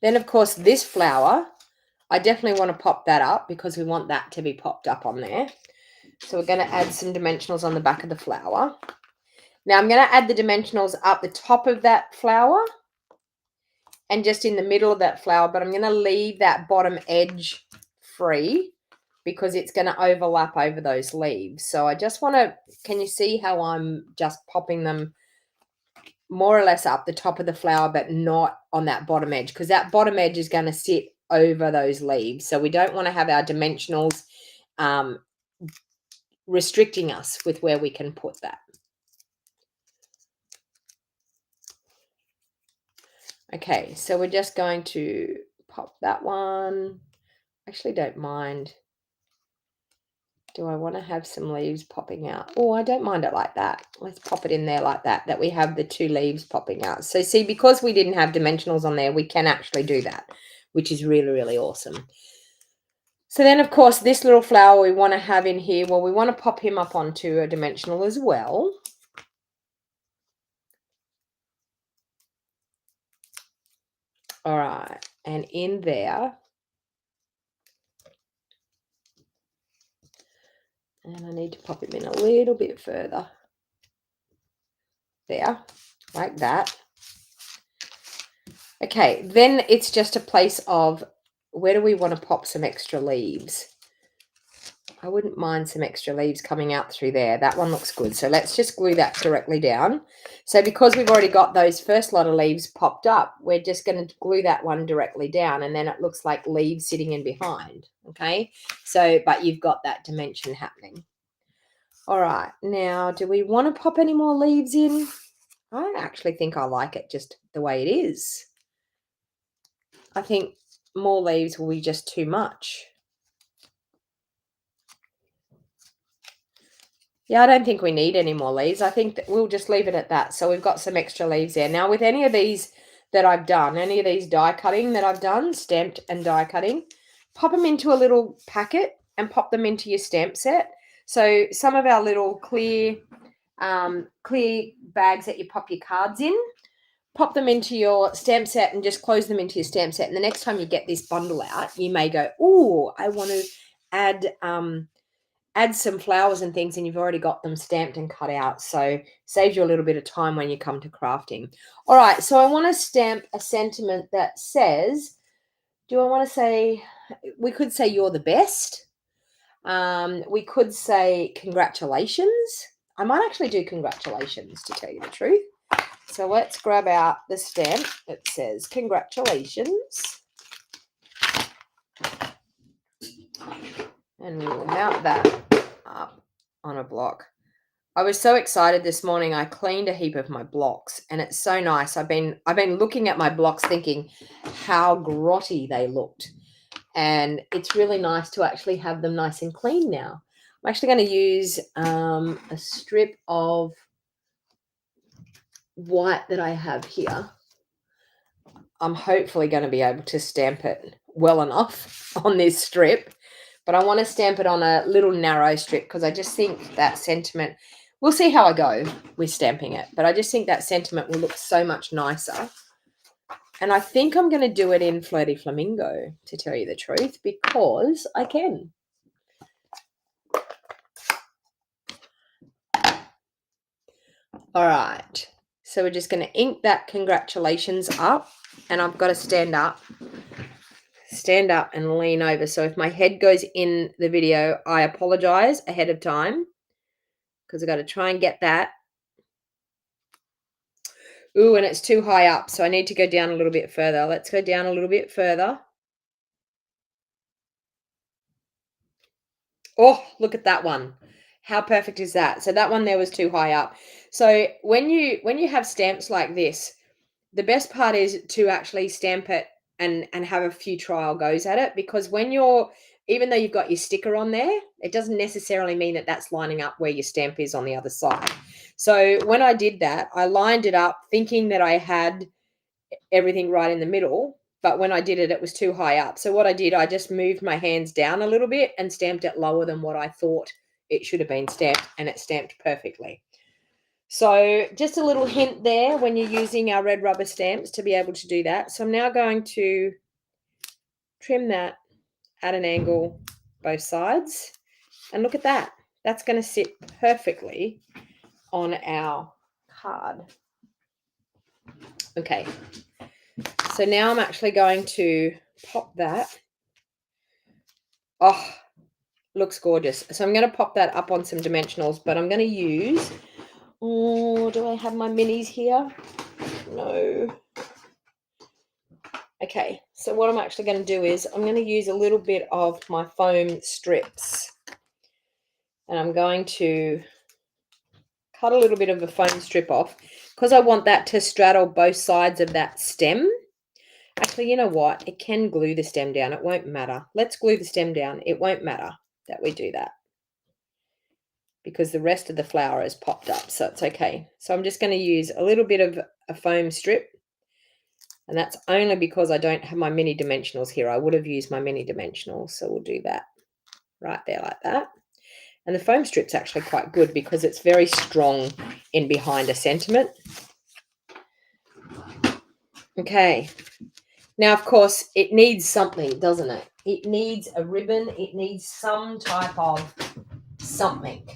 Then, of course, this flower, I definitely want to pop that up because we want that to be popped up on there. So we're going to add some dimensionals on the back of the flower. Now I'm going to add the dimensionals up the top of that flower and just in the middle of that flower, but I'm going to leave that bottom edge free because it's going to overlap over those leaves. So I just want to, can you see how I'm just popping them more or less up the top of the flower, but not on that bottom edge, because that bottom edge is going to sit over those leaves. So we don't want to have our dimensionals restricting us with where we can put that. Okay, so we're just going to pop that one. Actually, don't mind. Do I want to have some leaves popping out? Oh, I don't mind it like that. Let's pop it in there like that, that we have the two leaves popping out. So see, because we didn't have dimensionals on there, we can actually do that, which is really, really awesome. So then, of course, this little flower we want to have in here, well, we want to pop him up onto a dimensional as well. All right, and in there, and I need to pop him in a little bit further. There, like that. Okay, then it's just a place of where do we want to pop some extra leaves? I wouldn't mind some extra leaves coming out through there. That one looks good. So let's just glue that directly down. So because we've already got those first lot of leaves popped up, we're just going to glue that one directly down, and then it looks like leaves sitting in behind. Okay, so but you've got that dimension happening. All right, now do we want to pop any more leaves in? I actually think I like it just the way it is. I think more leaves will be just too much. Yeah, I don't think we need any more leaves. I think that we'll just leave it at that. So we've got some extra leaves there. Now with any of these that I've done, any of these die cutting that I've done, stamped and die cutting, pop them into a little packet and pop them into your stamp set. So some of our little clear bags that you pop your cards in, pop them into your stamp set and just close them into your stamp set. And the next time you get this bundle out, you may go, oh, I want to add some flowers and things, and you've already got them stamped and cut out. So saves you a little bit of time when you come to crafting. All right, so I want to stamp a sentiment that says, do I want to say, we could say you're the best. We could say congratulations. I might actually do congratulations, to tell you the truth. So let's grab out the stamp. It says congratulations. And we will mount that up on a block. I was so excited this morning. I cleaned a heap of my blocks and it's so nice. I've been looking at my blocks thinking how grotty they looked. And it's really nice to actually have them nice and clean now. I'm actually going to use a strip of white that I have here. I'm hopefully going to be able to stamp it well enough on this strip. But I want to stamp it on a little narrow strip because I just think that sentiment, we'll see how I go with stamping it, but I just think that sentiment will look so much nicer. And I think I'm going to do it in Flirty Flamingo, to tell you the truth, because I can. All right. So we're just going to ink that congratulations up, and I've got to stand up and lean over. So if my head goes in the video, I apologize ahead of time because I've got to try and get that. Ooh, and it's too high up, so I need to go down a little bit further. Let's go down a little bit further. Oh, look at that one. How perfect is that? So that one there was too high up. So when you have stamps like this, the best part is to actually stamp it and have a few trial goes at it, because when even though you've got your sticker on there, it doesn't necessarily mean that that's lining up where your stamp is on the other side. So when I did that, I lined it up thinking that I had everything right in the middle, but when I did it, it was too high up. So what I did, I just moved my hands down a little bit and stamped it lower than what I thought it should have been stamped, and it stamped perfectly. So just a little hint there when you're using our red rubber stamps to be able to do that. So I'm now going to trim that at an angle both sides, and look at that. That's going to sit perfectly on our card. Okay, so now I'm actually going to pop that. Oh, looks gorgeous. So I'm going to pop that up on some dimensionals, but I'm going to use, do I have my minis here? No. Okay, so what I'm actually going to do is I'm going to use a little bit of my foam strips, and I'm going to cut a little bit of a foam strip off because I want that to straddle both sides of that stem. Actually, you know what? It can glue the stem down. It won't matter. Let's glue the stem down. It won't matter that we do that because the rest of the flower is popped up, so it's okay. So I'm just going to use a little bit of a foam strip, and that's only because I don't have my mini dimensionals here. I would have used my mini dimensionals, so we'll do that right there like that. And the foam strip's actually quite good because it's very strong in behind a sentiment. Okay. Now, of course, it needs something, doesn't it? It needs a ribbon. It needs some type of something.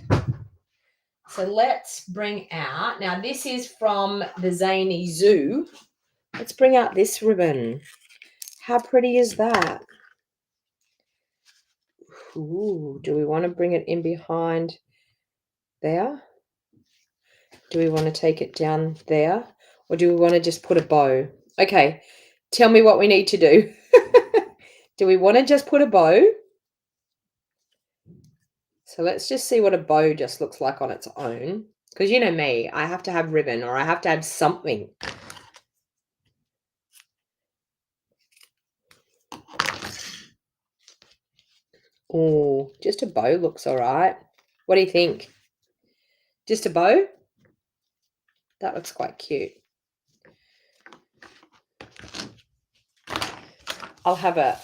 So let's bring out, now this is from the Zany Zoo. Let's bring out this ribbon. How pretty is that? Ooh, do we want to bring it in behind there? Do we want to take it down there? Or do we want to just put a bow? Okay, tell me what we need to do. Do we want to just put a bow? So let's just see what a bow just looks like on its own. Because you know me, I have to have ribbon or I have to have something. Oh, just a bow looks all right. What do you think? Just a bow? That looks quite cute. I'll have a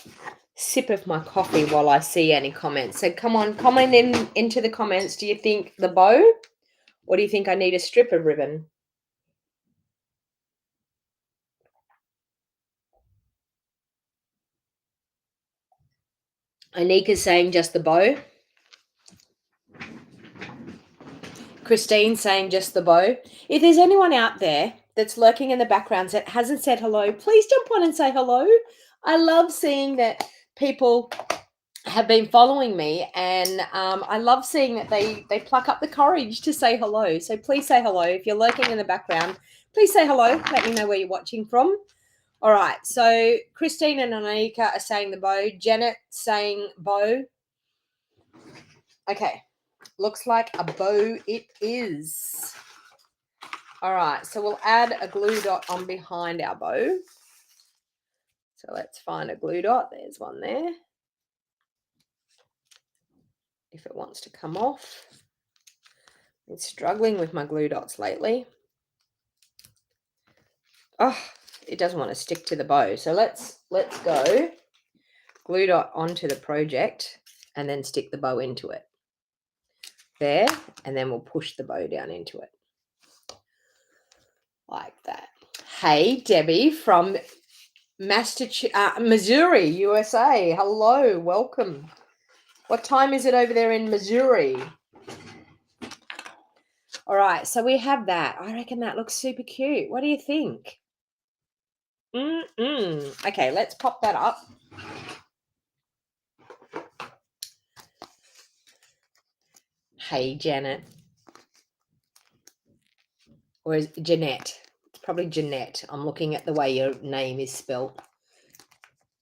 sip of my coffee while I see any comments. So come on, comment into the comments. Do you think the bow, or do you think I need a strip of ribbon? Anika's saying just the bow. Christine saying just the bow. If there's anyone out there that's lurking in the background that hasn't said hello, please jump on and say hello. I love seeing that people have been following me, and I love seeing that they pluck up the courage to say hello. So please say hello. If you're lurking in the background, please say hello. Let me know where you're watching from. All right, so Christine and Anika are saying the bow. Janet saying bow. Okay, looks like a bow it is. All right, so we'll add a glue dot on behind our bow. So let's find a glue dot. There's one there. If it wants to come off. I'm struggling with my glue dots lately. Oh, it doesn't want to stick to the bow. So let's go glue dot onto the project and then stick the bow into it. There, and then we'll push the bow down into it. Like that. Hey, Debbie from Missouri, USA. Hello, welcome. What time is it over there in Missouri? All right, so we have that. I reckon that looks super cute. What do you think? Okay, let's pop that up. Hey, Janet. Or is it Jeanette? It's probably Jeanette. I'm looking at the way your name is spelled.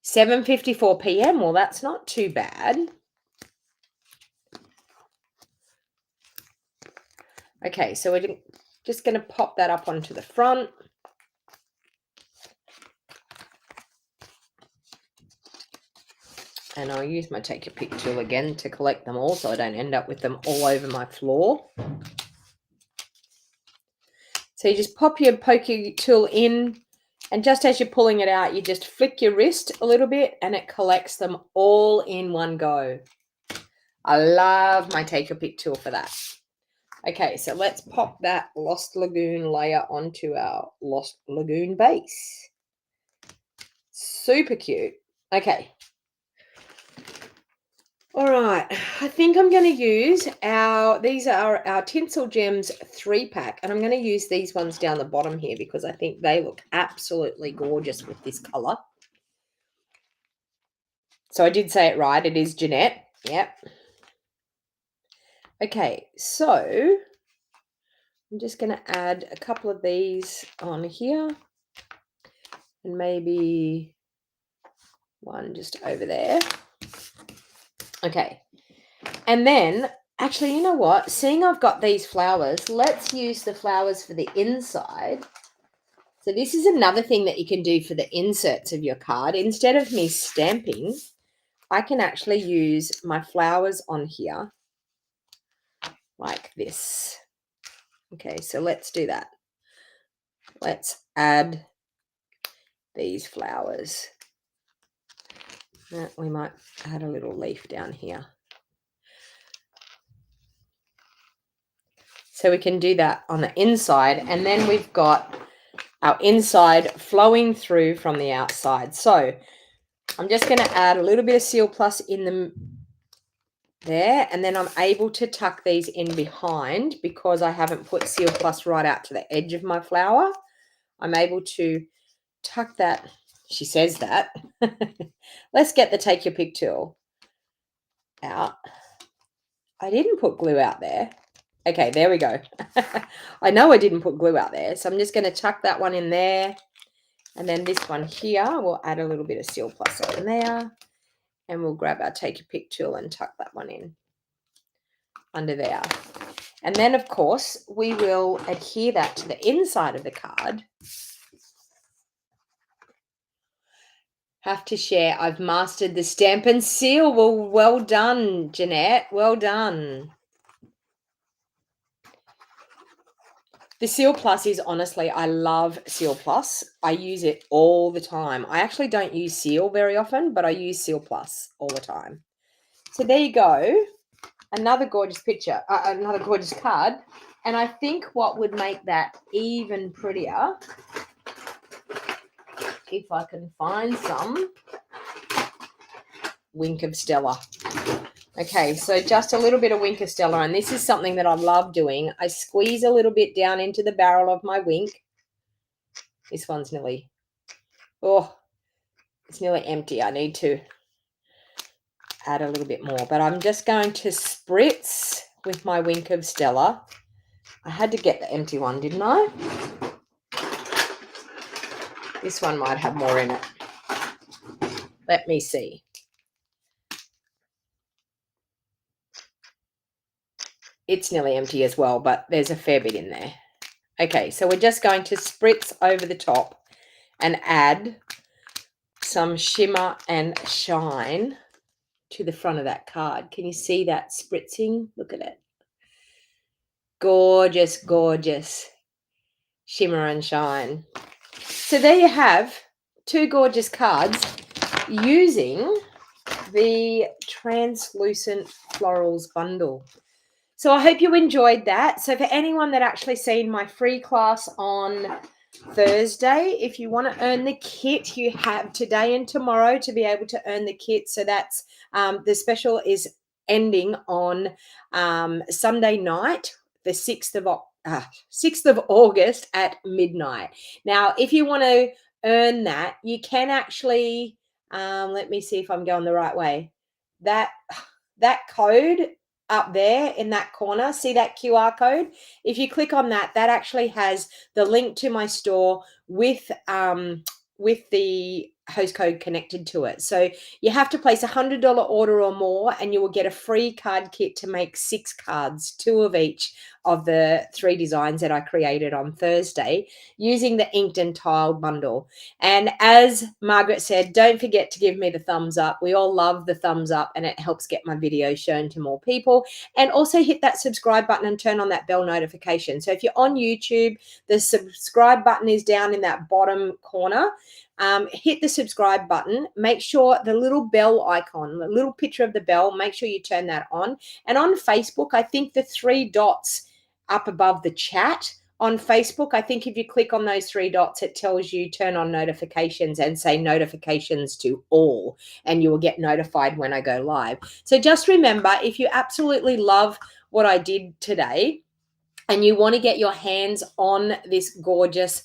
7:54 p.m. Well, that's not too bad. Okay, so we're just going to pop that up onto the front. And I'll use my Take Your Pick tool again to collect them all so I don't end up with them all over my floor. So you just pop your poker tool in, and just as you're pulling it out, you just flick your wrist a little bit and it collects them all in one go. I love my Take Your Pick tool for that. Okay, so let's pop that Lost Lagoon layer onto our Lost Lagoon base. Super cute. Okay. All right, I think I'm going to use these are our Tinsel Gems 3-pack, and I'm going to use these ones down the bottom here because I think they look absolutely gorgeous with this color. So I did say it right. It is Jeanette. Yep. Okay, so I'm just going to add a couple of these on here and maybe one just over there. Okay. And then, actually, you know what? Seeing I've got these flowers, let's use the flowers for the inside. So this is another thing that you can do for the inserts of your card. Instead of me stamping, I can actually use my flowers on here like this. Okay, so let's do that. Let's add these flowers. We might add a little leaf down here. So we can do that on the inside, and then we've got our inside flowing through from the outside. So I'm just going to add a little bit of Seal Plus in there, and then I'm able to tuck these in behind because I haven't put Seal Plus right out to the edge of my flower. I'm able to tuck that. She says that. Let's get the Take Your Pick tool out. I didn't put glue out there. Okay, there we go. I know I didn't put glue out there, so I'm just going to tuck that one in there. And then this one here, we'll add a little bit of Seal Plus on there. And we'll grab our Take Your Pick tool and tuck that one in under there. And then, of course, we will adhere that to the inside of the card. Have to share, I've mastered the stamp and seal. Well done, Jeanette. Well done. The Seal Plus is honestly, I love Seal Plus. I use it all the time. I actually don't use Seal very often, but I use Seal Plus all the time. So there you go. Another gorgeous picture, another gorgeous card. And I think what would make that even prettier, if I can find some, Wink of Stella. Okay, so just a little bit of Wink of Stella, and this is something that I love doing. I squeeze a little bit down into the barrel of my Wink. This one's nearly, it's nearly empty. I need to add a little bit more, but I'm just going to spritz with my Wink of Stella. I had to get the empty one, didn't I? This one might have more in it. Let me see. It's nearly empty as well, but there's a fair bit in there. Okay, so we're just going to spritz over the top and add some shimmer and shine to the front of that card. Can you see that spritzing? Look at it. Gorgeous, gorgeous shimmer and shine. So there you have 2 gorgeous cards using the translucent florals bundle. So I hope you enjoyed that. So for anyone that actually seen my free class on Thursday, if you want to earn the kit, you have today and tomorrow to be able to earn the kit. So that's the special is ending on Sunday night, the 6th of August at midnight. Now, if you want to earn that, you can actually let me see if I'm going the right way. That code up there in that corner, see that QR code? If you click on that, that actually has the link to my store with the host code connected to it. So you have to place $100 order or more, and you will get a free card kit to make 6 cards, 2 of each of the 3 designs that I created on Thursday using the inked and tiled bundle. And as Margaret said, don't forget to give me the thumbs up. We all love the thumbs up, and it helps get my video shown to more people. And also hit that subscribe button and turn on that bell notification. So if you're on YouTube, the subscribe button is down in that bottom corner. Hit the subscribe button. Make sure the little bell icon, the little picture of the bell, make sure you turn that on. And on Facebook, I think the 3 dots up above the chat on Facebook, I think if you click on those 3 dots, it tells you turn on notifications and say notifications to all, and you will get notified when I go live. So just remember, if you absolutely love what I did today and you want to get your hands on this gorgeous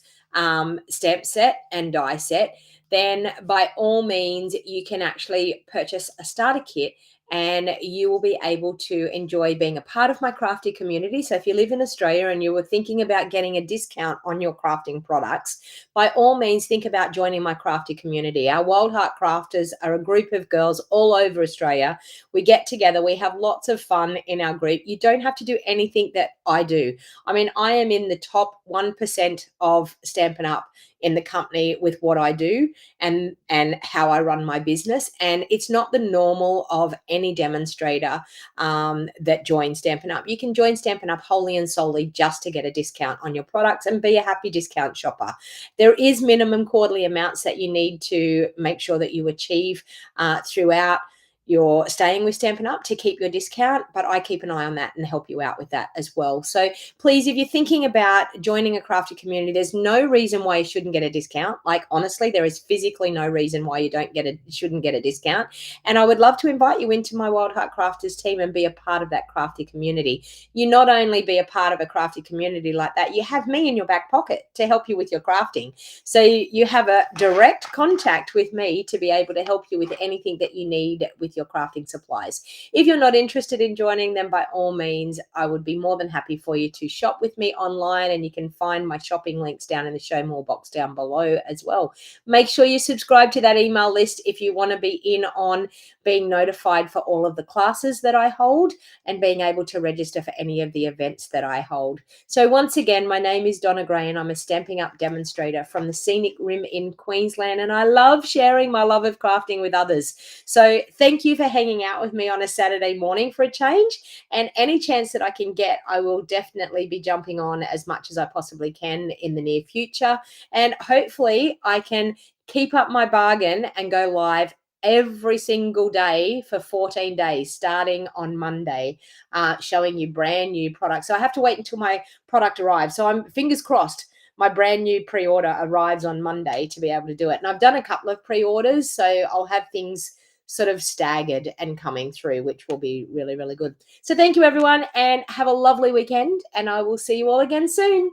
stamp set and die set, then by all means, you can actually purchase a starter kit and you will be able to enjoy being a part of my crafty community. So if you live in Australia and you were thinking about getting a discount on your crafting products, by all means, think about joining my crafty community. Our Wild Heart Crafters are a group of girls all over Australia. We get together. We have lots of fun in our group. You don't have to do anything that I do. I mean, I am in the top 1% of Stampin' Up! In the company with what I do and how I run my business. And it's not the normal of any demonstrator that joins Stampin' Up. You can join Stampin' Up wholly and solely just to get a discount on your products and be a happy discount shopper. There is minimum quarterly amounts that you need to make sure that you achieve throughout you're staying with Stampin' Up to keep your discount, but I keep an eye on that and help you out with that as well. So please, if you're thinking about joining a crafty community, there's no reason why you shouldn't get a discount. Like, honestly, there is physically no reason why you shouldn't get a discount. And I would love to invite you into my Wild Heart Crafters team and be a part of that crafty community. You not only be a part of a crafty community like that, you have me in your back pocket to help you with your crafting. So you have a direct contact with me to be able to help you with anything that you need with your crafting supplies. If you're not interested in joining them, by all means, I would be more than happy for you to shop with me online, and you can find my shopping links down in the show more box down below as well. Make sure you subscribe to that email list if you want to be in on being notified for all of the classes that I hold and being able to register for any of the events that I hold. So once again, my name is Donna Gray and I'm a Stampin' Up demonstrator from the Scenic Rim in Queensland, and I love sharing my love of crafting with others. So thank you for hanging out with me on a Saturday morning for a change, and any chance that I can get, I will definitely be jumping on as much as I possibly can in the near future, and hopefully I can keep up my bargain and go live every single day for 14 days starting on Monday, showing you brand new products. So I have to wait until my product arrives. So I'm fingers crossed my brand new pre-order arrives on Monday to be able to do it. And I've done a couple of pre-orders, so I'll have things sort of staggered and coming through, which will be really, really good. So thank you, everyone, and have a lovely weekend, and I will see you all again soon.